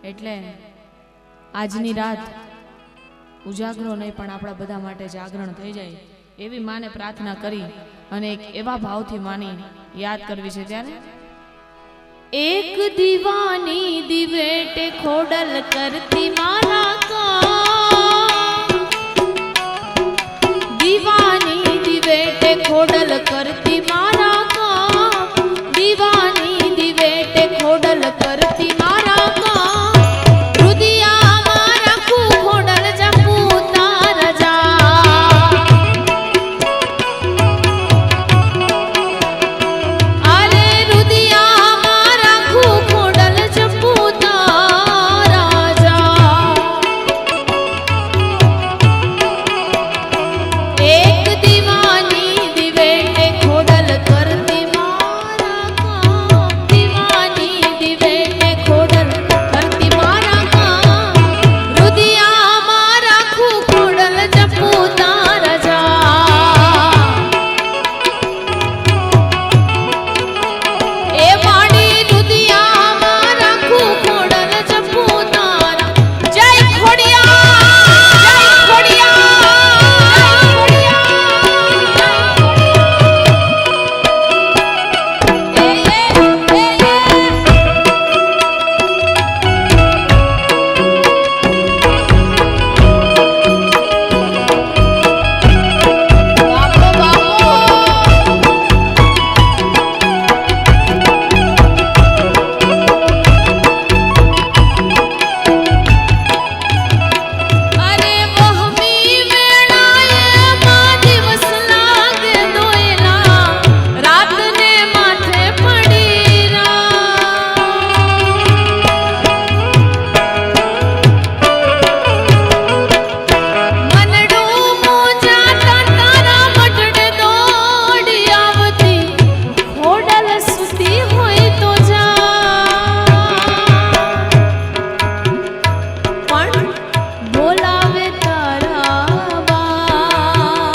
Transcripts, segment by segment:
એટલે આજની રાત ઉજાગરો નહીં પણ આપણા બધા માટે જાગરણ થઈ જાય એવી માને પ્રાર્થના કરી અને એક એવા ભાવથી માની યાદ કરવી છે ત્યારે એક દીવાની દિવેટે ખોડલ કરતી મારા કા દીવાની દિવેટે ખોડલ કરતી મારા કા દીવાની દિવેટે ખોડલ કરતી મારા કા રુદિયા મારા કુ ખોડલ જપુ તાર જા આલે રુદિયા મારા કુ ખોડલ જપુ તાર જા એક દીવાની દિવેટે ખોડલ કરતી મારા કા દીવાની દિવેટે ખોડલ કરતી મારા કા રુદિયા મારા ખુ ખોડલ જપુ તાર જા એ માડી રુદિયા મારા ખુ ખોડલ જપુ તારા જય ખોડિયા જય અરે મોહમી વેળાએ માં દિવસ લાગે દોયલા રાતને માથે પડી મનડું મોજાતા તારા મઢડે દોડી આવતી ખોડલ સુતી હોય તો જા પણ બોલાવે તારા બા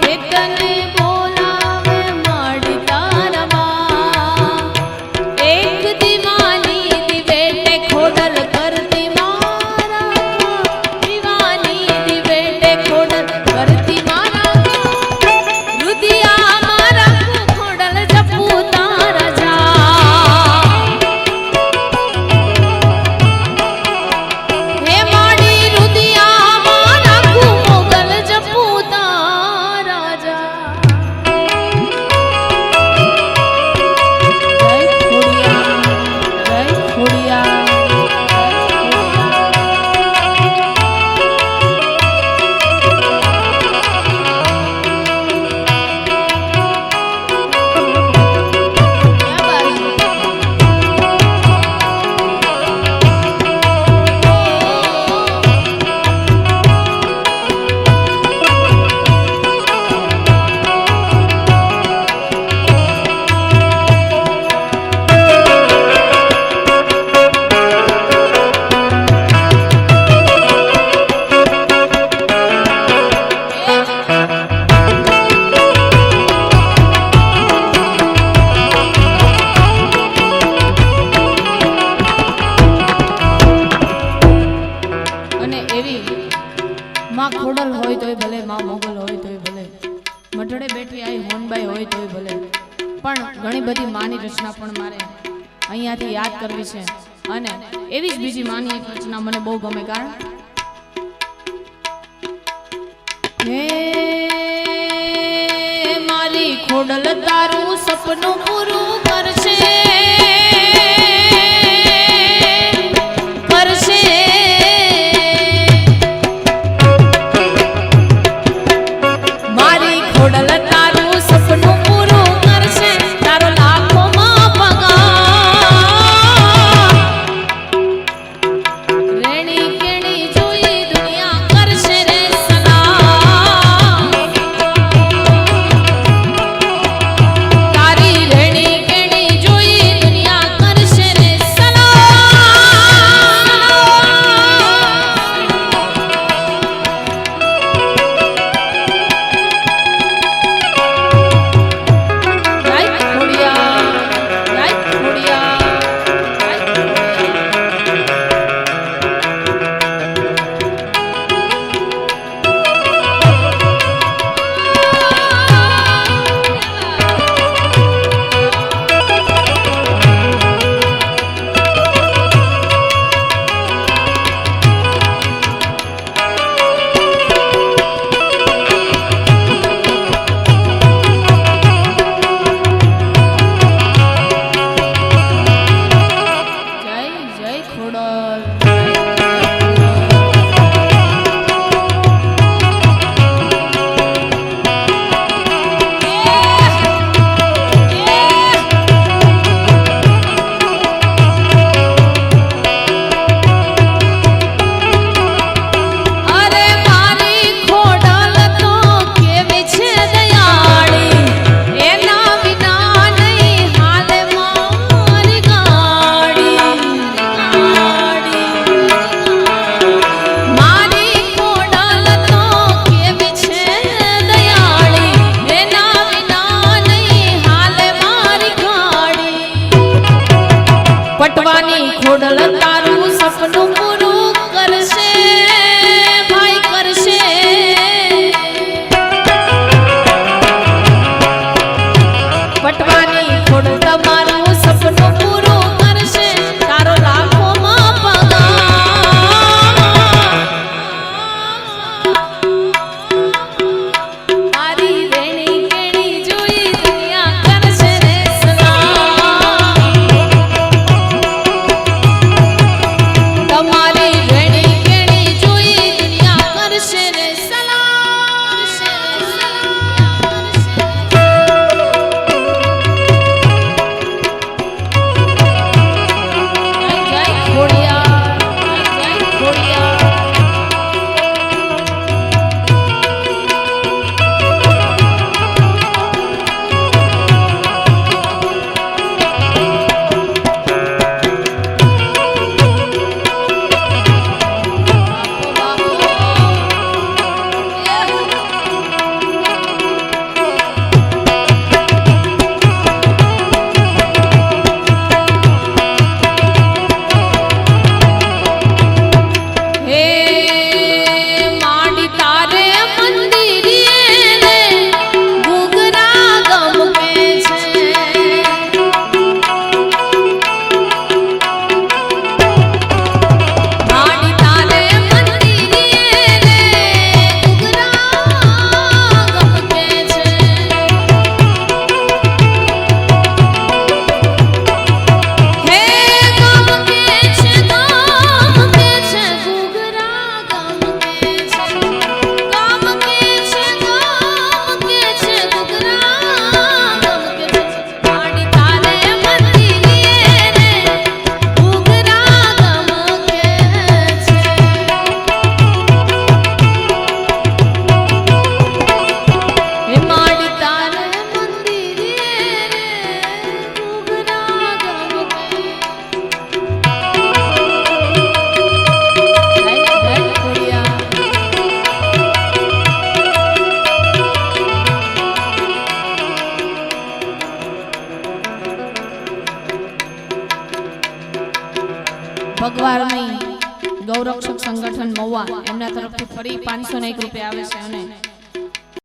હે તને બોલાવે માડી તારા બા એક દીવાની દિવેટે ખોડલ કરતી મારા દીવાની દિવેટે ખોડલ કરતી મારા રુદિયા મારા કુ ખોડલ જપુ તારા જા હે માડી રુદિયા મારા કુ મોગલ જપુ તારા જા જય ખોડિયા અને એવી માં ખોડલ હોય તોય ભલે માં મોગલ હોય તોય ભલે મઢડે બેઠી આઈ હોનબાઈ હોય તોય ભલે પણ ઘણી બધી માની રચના પણ મારે અહીંયાથી યાદ કરવી છે અને એવી જ બીજી માની એક રચના મને બહુ ગમે કારણ હે મારી ખોડલ તારું સપનું પૂરું કરશે કરશે મારી ખોડલ તારું સપનું પૂરું કરશે તારો લાખોમાં પગાર રેણી કેણી જોઈ દુનિયા કરશે રે સલામ તારી રેણી કેણી જોઈ મહુવા એમના તરફથી ફરી 501 રૂપિયા આવે છે અને